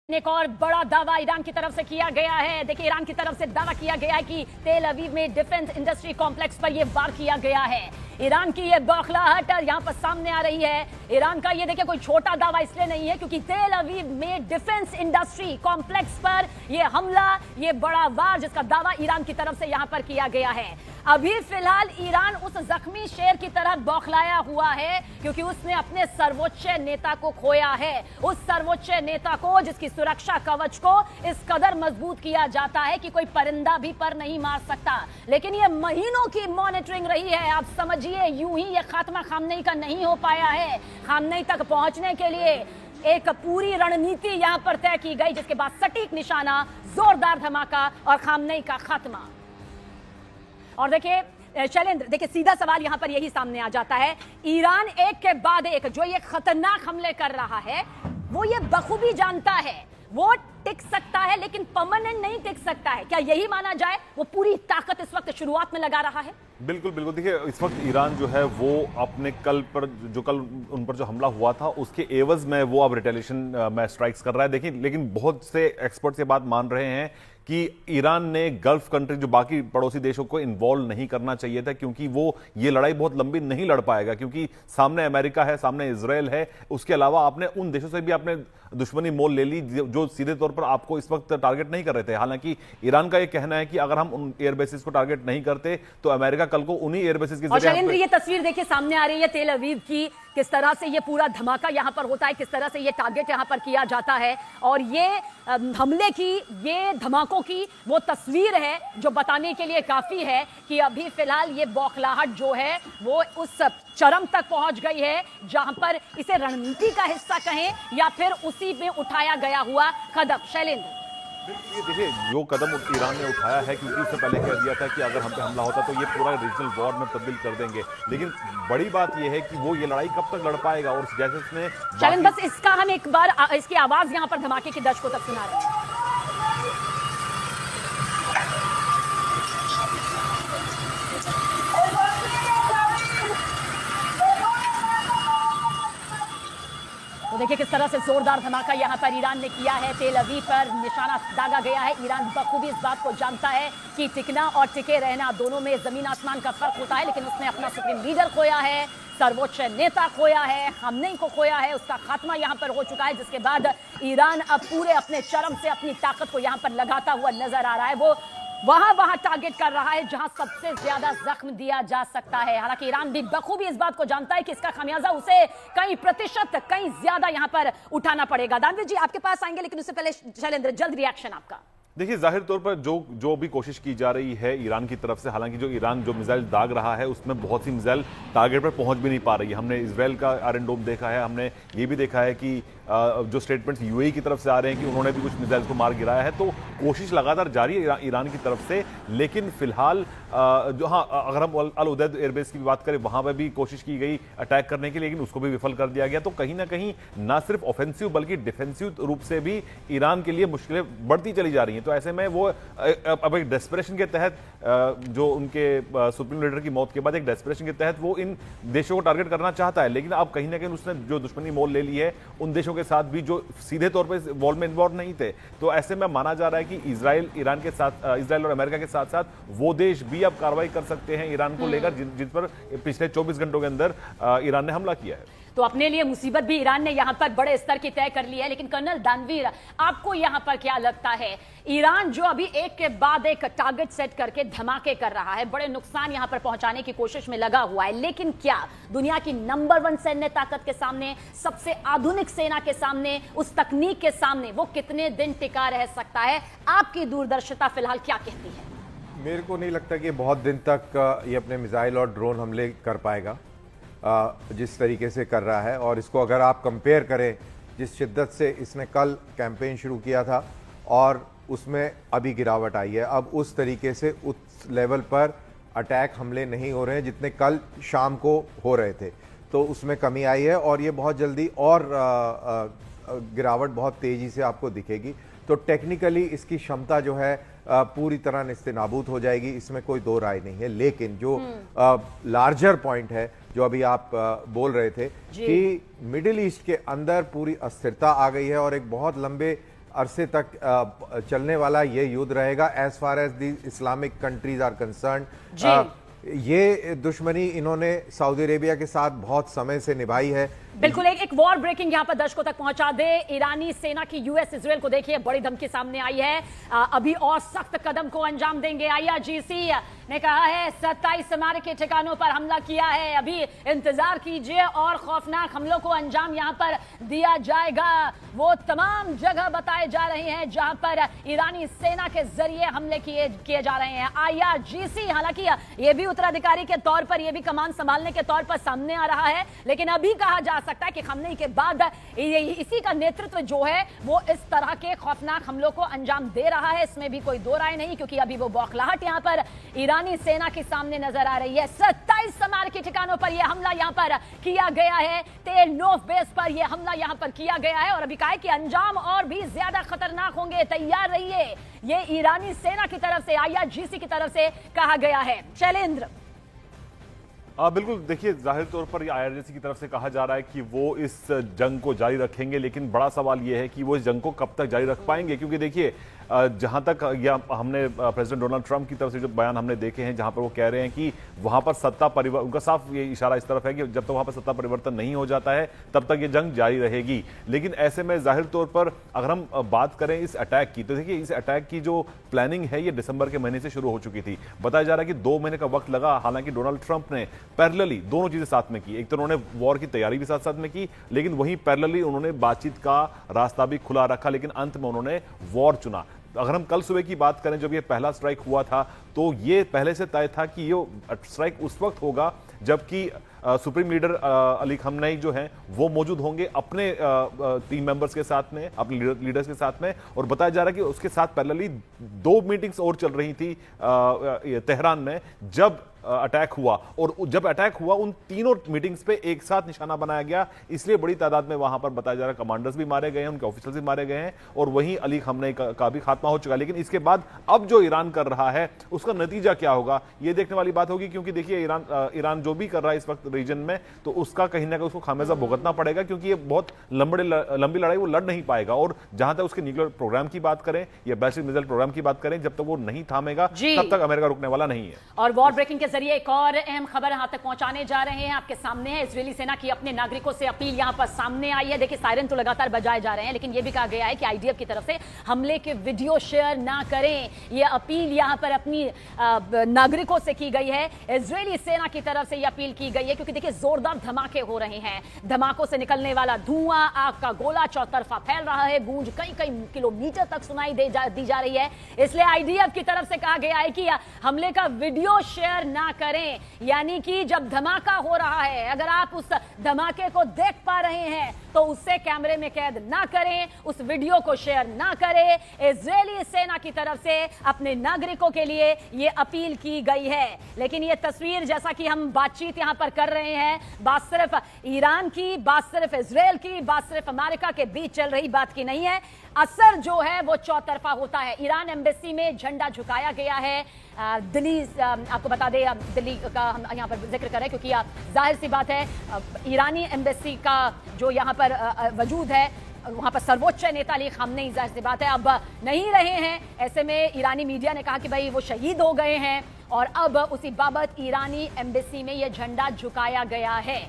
एक और बड़ा दावा ईरान की तरफ से किया गया है। देखिए, ईरान की तरफ से दावा किया गया है कि तेल अवीव में डिफेंस इंडस्ट्री कॉम्प्लेक्स पर यह वार किया गया है। ईरान की यह बौखलाहट यहां पर सामने आ रही है। ईरान का यह देखिए कोई छोटा दावा इसलिए नहीं है क्योंकि तेल अवीव में डिफेंस इंडस्ट्री कॉम्प्लेक्स पर यह हमला, यह बड़ा वार जिसका दावा ईरान की तरफ से यहां पर किया गया है। अभी फिलहाल ईरान उस जख्मी शेर की तरह बौखलाया हुआ है क्योंकि उसने अपने सर्वोच्च नेता को खोया है। उस सर्वोच्च नेता को, जिसकी सुरक्षा कवच को इस कदर मजबूत किया जाता है कि कोई परिंदा भी पर नहीं मार सकता। लेकिन यह महीनों की मॉनिटरिंग रही है। आप समझिए, यूं ही यह खात्मा खामनेई का नहीं हो पाया है। खामनेई तक पहुंचने के लिए एक पूरी रणनीति यहां पर तय की गई, जिसके बाद सटीक निशाना, जोरदार धमाका और खामनेई का खात्मा। और देखिए शैलेंद्र, देखिए सीधा सवाल यहां पर यही सामने आ जाता है। ईरान एक के बाद एक जो ये खतरनाक हमले कर रहा है, वो ये बखूबी जानता है वो टिक सकता है लेकिन परमानेंट नहीं टिक सकता है। क्या यही माना जाए? वो पूरी ताकत इस वक्त शुरुआत में लगा रहा है। बिल्कुल बिल्कुल। देखिए, इस वक्त ईरान जो है वो अपने कल उन पर जो हमला हुआ था उसके एवज में वो अब रिटेलिएशन में स्ट्राइक्स कर रहा है। देखिए, लेकिन बहुत से एक्सपर्ट्स ये बात मान रहे हैं कि ईरान ने गल्फ कंट्री, जो बाकी पड़ोसी देशों को इन्वॉल्व नहीं करना चाहिए था, क्योंकि वो ये लड़ाई बहुत लंबी नहीं लड़ पाएगा, क्योंकि सामने अमेरिका है, सामने इजराइल है। उसके अलावा आपने उन देशों से भी आपने दुश्मनी मोल ले ली जो सीधे तौर पर आपको इस वक्त टारगेट नहीं कर रहे थे। हालांकि ईरान का यह कहना है कि अगर हम उन एयरबेसिस को टारगेट नहीं करते तो अमेरिका कल को उन्हीं एयरबेसिस के जरिए। ये तस्वीर देखिए सामने आ रही है तेल अवीव की, किस तरह से ये पूरा धमाका यहां पर होता है, किस तरह से ये टारगेट यहां पर किया जाता है। और ये हमले की, ये धमाकों की वो तस्वीर है जो बताने के लिए काफी है कि अभी फिलहाल ये बौखलाहट जो है वो उस चरम तक पहुंच गई है जहां पर इसे रणनीति का हिस्सा कहें या फिर उसी में उठाया गया हुआ कदम। शैलेंद्र, देखिए, जो कदम ईरान ने उठाया है, क्योंकि उससे पहले कह दिया था कि अगर हम पे हमला होता तो ये पूरा रीजनल वॉर में तब्दील कर देंगे। लेकिन बड़ी बात यह है कि वो ये लड़ाई कब तक लड़ पाएगा। और जैसे उसने शैलेंद्र, बस इसका हम एक बार इसकी आवाज यहां पर धमाके की दर्शकों तक सुना रहे हैं। तो देखिए किस तरह से जोरदार धमाका यहां पर ईरान ने किया है। तेल अवीव पर निशाना दागा गया है। ईरान बखूबी इस बात को जानता है कि टिकना और टिके रहना दोनों में जमीन आसमान का फर्क होता है। लेकिन उसने अपना सुप्रीम लीडर खोया है, सर्वोच्च नेता खोया है, खामनेई को खोया है। उसका खात्मा यहां पर हो चुका है, जिसके बाद ईरान अब पूरे अपने चरम से अपनी ताकत को यहां पर लगाता हुआ नजर आ रहा है। वो वहां टारगेट कर रहा है जहां सबसे ज्यादा जख्म दिया जा सकता है। हालांकि ईरान भी बखूबी इस बात को जानता है कि इसका खामियाजा उसे कई प्रतिशत, कई ज्यादा यहां पर उठाना पड़ेगा। दानवीर जी आपके पास आएंगे, लेकिन उससे पहले शैलेंद्र, जल्द रिएक्शन आपका। देखिए, जाहिर तौर पर जो भी कोशिश की जा रही है ईरान की तरफ से, हालांकि जो ईरान जो मिसाइल दाग रहा है उसमें बहुत सी मिसाइल टारगेट पर पहुंच भी नहीं पा रही है। हमने इजराइल का आयरन डोम देखा है, हमने ये भी देखा है कि जो स्टेटमेंट्स यूएई की तरफ से आ रहे हैं कि उन्होंने भी कुछ मिसाइल को मार गिराया है। तो कोशिश लगातार जारी है ईरान की तरफ से। लेकिन फिलहाल अगर हम अल उदैद एयरबेस की बात करें, वहां पर भी कोशिश की गई अटैक करने की, लेकिन उसको भी विफल कर दिया गया। तो कहीं ना कहीं ना सिर्फ ऑफेंसिव बल्कि डिफेंसिव रूप से भी ईरान के लिए मुश्किलें बढ़ती चली जा रही हैं। तो ऐसे में वो अब एक डेस्परेशन के तहत, जो उनके सुप्रीम लीडर की मौत के बाद एक डेस्परेशन के तहत वो इन देशों को टारगेट करना चाहता है। लेकिन अब कहीं ना कहीं उसने जो दुश्मनी मोल ले ली है उन देशों के साथ भी जो सीधे तौर पर वॉर में इन्वॉल्व नहीं थे। तो ऐसे में माना जा रहा है कि इजराइल और अमेरिका के साथ साथ वो देश भी अब कार्रवाई कर सकते हैं ईरान को लेकर, जिस पर पिछले 24 घंटों के अंदर ईरान ने हमला किया है। तो अपने लिए मुसीबत भी ईरान ने यहां पर बड़े स्तर की तय कर ली है। लेकिन कर्नल दानवीर, आपको यहां पर क्या लगता है? ईरान जो अभी एक के बाद एक टारगेट सेट करके धमाके कर रहा है, बड़े नुकसान यहां पर पहुंचाने की कोशिश में लगा हुआ है, लेकिन क्या दुनिया की नंबर 1 सैन्य ताकत के सामने, सबसे आधुनिक सेना के सामने, उस तकनीक के सामने वो कितने दिन टिका रह सकता है? आपकी दूरदर्शिता फिलहाल क्या कहती है? मेरे को नहीं लगता कि बहुत दिन तक ये अपने मिसाइल और ड्रोन हमले कर पाएगा जिस तरीके से कर रहा है। और इसको अगर आप कंपेयर करें जिस शिद्दत से इसने कल कैंपेन शुरू किया था और उसमें अभी गिरावट आई है, अब उस तरीके से उस लेवल पर अटैक हमले नहीं हो रहे हैं जितने कल शाम को हो रहे थे। तो उसमें कमी आई है और ये बहुत जल्दी और गिरावट बहुत तेज़ी से आपको दिखेगी। तो टेक्निकली इसकी क्षमता जो है पूरी तरह नेस्तनाबूद हो जाएगी, इसमें कोई दो राय नहीं है। लेकिन जो लार्जर पॉइंट है जो अभी आप बोल रहे थे कि मिडिल ईस्ट के अंदर पूरी अस्थिरता आ गई है और एक बहुत लंबे अरसे तक चलने वाला ये युद्ध रहेगा as far as the Islamic countries are concern. ये दुश्मनी इन्होंने सऊदी अरेबिया के साथ बहुत समय से निभाई है। बिल्कुल एक वॉर ब्रेकिंग यहां पर दर्शकों तक पहुंचा दे। ईरानी सेना की यूएस इजराइल को देखिए बड़ी धमकी सामने आई है। अभी और सख्त कदम को अंजाम देंगे। IRGC ने कहा है 27 हमारे के ठिकानों पर हमला किया है। अभी इंतजार कीजिए और खौफनाक हमलों को अंजाम यहां पर दिया जाएगा। वो तमाम जगह बताए जा रहे हैं जहां पर ईरानी सेना के जरिए हमले किए जा रहे हैं। IRGC हालांकि ये भी उत्तराधिकारी के तौर पर, ये भी कमान संभालने के तौर पर सामने आ रहा है, लेकिन अभी कहा जा सकता है कि हमले के बाद इसी का नेतृत्व जो है वो इस तरह के खौफनाक हमलों को अंजाम दे रहा है। इसमें भी कोई दो राय नहीं, क्योंकि अभी वो बौखलाहट यहां पर ईरानी सेना के सामने नजर आ रही है। 27 समार के ठिकानों पर यह हमला यहां पर किया गया है। तेल नोफ बेस पर यह हमला यहां पर किया गया है और अभी कहा है कि अंजाम और भी ज्यादा खतरनाक होंगे, तैयार रहिए। ये ईरानी सेना की तरफ से, IRGC की तरफ से कहा गया है। शैलेंद्र। बिल्कुल, देखिए जाहिर तौर पर IRGC की तरफ से कहा जा रहा है कि वो इस जंग को जारी रखेंगे, लेकिन बड़ा सवाल ये है कि वो इस जंग को कब तक जारी रख पाएंगे, क्योंकि देखिए जहां तक या हमने प्रेसिडेंट डोनाल्ड ट्रंप की तरफ से जो बयान हमने देखे हैं, जहां पर वो कह रहे हैं कि वहां पर सत्ता परिवर्तन, उनका साफ ये इशारा इस तरफ है कि जब तक वहां पर सत्ता परिवर्तन नहीं हो जाता है तब तक ये जंग जारी रहेगी। लेकिन ऐसे में जाहिर तौर पर अगर हम बात करें इस अटैक की, तो देखिए इस अटैक की जो प्लानिंग है ये दिसंबर के महीने से शुरू हो चुकी थी। बताया जा रहा है कि 2 महीने का वक्त लगा। हालांकि डोनाल्ड ट्रंप ने पैरेलली दोनों चीजें साथ में की। एक तो उन्होंने वॉर की तैयारी भी साथ साथ में की, लेकिन वहीं पैरेलली उन्होंने बातचीत का रास्ता भी खुला रखा, लेकिन अंत में उन्होंने वॉर चुना। अगर हम कल सुबह की बात करें, जब ये पहला स्ट्राइक हुआ था, तो ये पहले से तय था कि ये स्ट्राइक उस वक्त होगा जबकि सुप्रीम लीडर अली खamenei जो हैं वो मौजूद होंगे अपने टीम मेंबर्स के साथ में, अपने लीडर्स के साथ में। और बताया जा रहा है कि उसके साथ पैरेलली 2 मीटिंग्स और चल रही थी तेहरान में जब अटैक हुआ। और जब अटैक हुआ उन तीनों मीटिंग्स पे एक साथ निशाना बनाया गया, इसलिए बड़ी तादाद में वहां पर बताया जा रहा है कमांडर्स भी मारे गए हैं, उनके ऑफिसर्स भी मारे गए हैं और वहीं अली खamenei का भी खात्मा हो चुका है। लेकिन इसके बाद अब जो ईरान कर रहा है उसका नतीजा क्या होगा, यह देखने वाली बात होगी, क्योंकि देखिए ईरान जो भी कर रहा है इस वक्त रीजन में, तो उसका कहीं ना कहीं उसको खामियाजा भुगतना पड़ेगा, क्योंकि ये बहुत लंबी लड़ाई वो लड़ नहीं पाएगा। और जहां तक उसके न्यूक्लियर प्रोग्राम की बात करें या बैलिस्टिक मिसाइल प्रोग्राम की बात करें, जब तक वो नहीं थामेगा तब तक अमेरिका रुकने वाला नहीं है। और वॉर ब्रेकिंग के जरिए एक और अहम खबर यहां तक पहुंचाने जा रहे हैं, आपके सामने है। इजरायली सेना की अपने नागरिकों से अपील यहां पर सामने आई है। देखिए सायरन तो लगातार बजाए जा रहे हैं, लेकिन यह भी कहा गया है कि IDF की तरफ से हमले के वीडियो शेयर ना करें। यह अपील यहां पर अपनी नागरिकों से की गई है। इजरायली सेना की तरफ से यह अपील की गई है, क्योंकि देखिए जोरदार धमाके हो रहे हैं। धमाकों से निकलने वाला धुआं, आग का गोला चौतरफा फैल रहा है, गूंज कई किलोमीटर तक सुनाई दी जा रही है। इसलिए IDF की तरफ से कहा गया है कि हमले का वीडियो शेयर ना करें। यानी कि जब धमाका हो रहा है, अगर आप उस धमाके को देख पा रहे हैं तो उससे कैमरे में कैद ना करें, उस वीडियो को शेयर ना करें। इजरायली सेना की तरफ से अपने नागरिकों के लिए यह अपील की गई है। लेकिन यह तस्वीर, जैसा कि हम बातचीत यहां पर कर रहे हैं, बात सिर्फ ईरान की, बात सिर्फ इजरायल की, बात सिर्फ अमेरिका के बीच चल रही बात की नहीं है। असर जो है वो चौतरफा होता है। ईरान एम्बेसी में झंडा झुकाया गया है। दिल्ली, आपको बता दें, दिल्ली का हम यहाँ पर जिक्र करें क्योंकि जाहिर सी बात है ईरानी एम्बेसी का जो यहाँ पर वजूद है, वहां पर सर्वोच्च नेता अली खamenei जाहिर सी बात है अब नहीं रहे हैं। ऐसे में ईरानी मीडिया ने कहा कि भाई वो शहीद हो गए हैं और अब उसी बाबत ईरानी एम्बेसी में यह झंडा झुकाया गया है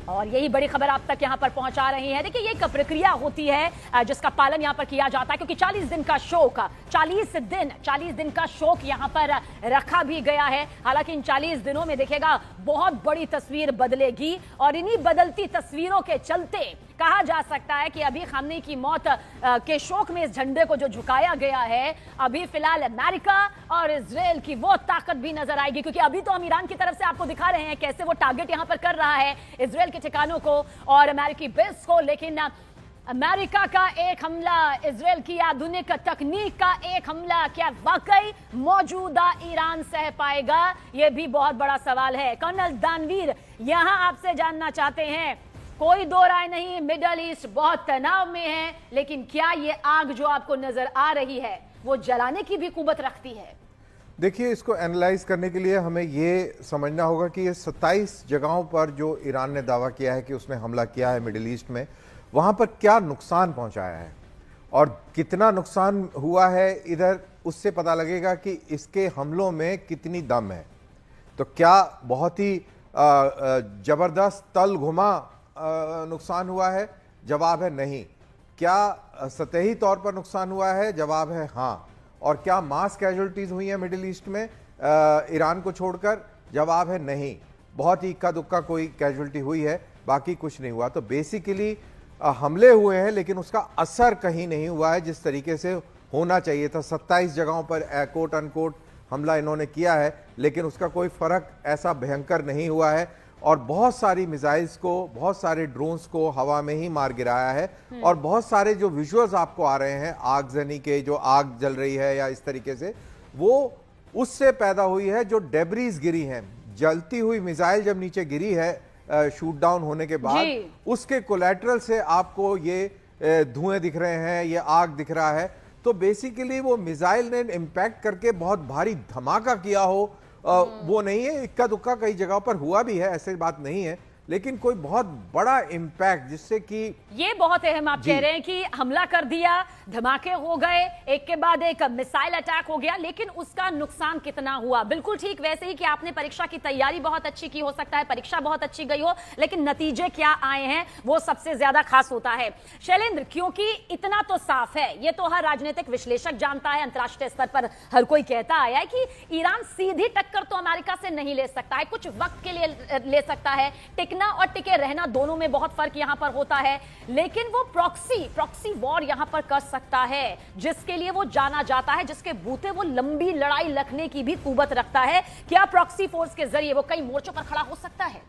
और यही बड़ी खबर आप तक यहां पर पहुंचा रही है। देखिए ये एक प्रक्रिया होती है जिसका पालन यहां पर किया जाता है, क्योंकि 40 दिन का शोक, 40 दिन का शोक यहां पर रखा भी गया है। हालांकि इन 40 दिनों में देखिएगा बहुत बड़ी तस्वीर बदलेगी और इन्हीं बदलती तस्वीरों के चलते कहा जा सकता है कि अभी खamenei की मौत के शोक में इस झंडे को जो झुकाया गया है, अभी फिलहाल अमेरिका और इजरायल की वो ताकत भी नजर आएगी। क्योंकि अभी तो हम ईरान की तरफ से आपको दिखा रहे हैं कैसे वो टारगेट यहां पर कर रहा है इजरायल के ठिकानों को और अमेरिकी बेस को, लेकिन अमेरिका का एक हमला, इजरायल की आधुनिक तकनीक का एक हमला, क्या वाकई मौजूदा ईरान सह पाएगा? यह भी बहुत बड़ा सवाल है। कर्नल दानवीर यहां आपसे जानना चाहते हैं, कोई दो राय नहीं, मिडल ईस्ट बहुत तनाव में है, लेकिन क्या ये आग जो आपको नजर आ रही है वो जलाने की भी कुव्वत रखती है? देखिए, इसको एनालाइज करने के लिए हमें ये समझना होगा कि ये 27 जगहों पर जो ईरान ने दावा किया है कि उसने हमला किया है मिडिल ईस्ट में, वहाँ पर क्या नुकसान पहुँचाया है। और कितना नुकसान हुआ है इधर, उससे पता लगेगा कि इसके हमलों में कितनी दम है। तो क्या बहुत ही जबरदस्त तल घुमा नुकसान हुआ है? जवाब है नहीं। क्या सतही तौर पर नुकसान हुआ है? जवाब है हाँ। और क्या मास कैजुअलिटीज हुई हैं मिडिल ईस्ट में ईरान को छोड़कर? जवाब है नहीं। बहुत ही इक्का दुक्का कोई कैजुअलिटी हुई है, बाकी कुछ नहीं हुआ। तो बेसिकली हमले हुए हैं लेकिन उसका असर कहीं नहीं हुआ है जिस तरीके से होना चाहिए था। 27 जगहों पर कोट अनकोट हमला इन्होंने किया है, लेकिन उसका कोई फर्क ऐसा भयंकर नहीं हुआ है। और बहुत सारी मिसाइल्स को, बहुत सारे ड्रोन्स को हवा में ही मार गिराया है। और बहुत सारे जो विजुअल्स आपको आ रहे हैं आगजनी के, जो आग जल रही है या इस तरीके से, वो उससे पैदा हुई है जो डेब्रीज गिरी हैं। जलती हुई मिसाइल जब नीचे गिरी है शूट डाउन होने के बाद, उसके कोलैटरल से आपको ये धुएं दिख रहे हैं, ये आग दिख रहा है। तो बेसिकली वो मिसाइल ने इम्पैक्ट करके बहुत भारी धमाका किया हो वो नहीं है। इक्का दुक्का कई जगहों पर हुआ भी है, ऐसी बात नहीं है, लेकिन कोई बहुत बड़ा इम्पैक्ट जिससे कि ये बहुत अहम आप कह रहे हैं कि हमला कर दिया, धमाके हो गए, एक के बाद एक मिसाइल अटैक हो गया, लेकिन उसका नुकसान कितना हुआ? बिल्कुल ठीक वैसे ही कि आपने परीक्षा की तैयारी बहुत अच्छी की, हो सकता है परीक्षा बहुत अच्छी गई हो, लेकिन नतीजे क्या आए हैं वो सबसे ज्यादा खास होता है। शैलेंद्र, क्योंकि इतना तो साफ है, ये तो हर राजनीतिक विश्लेषक जानता है, अंतर्राष्ट्रीय स्तर पर हर कोई कहता आया है कि ईरान सीधी टक्कर तो अमेरिका से नहीं ले सकता है, कुछ वक्त के लिए ले सकता है। टिकना और टिके रहना दोनों में बहुत फर्क यहां पर होता है, लेकिन वो प्रॉक्सी वॉर यहां पर कर सकता है, जिसके लिए वो जाना जाता है, जिसके बूते वो लंबी लड़ाई लड़ने की भी कुवत रखता है। क्या प्रॉक्सी फोर्स के जरिए वो कई मोर्चों पर खड़ा हो सकता है?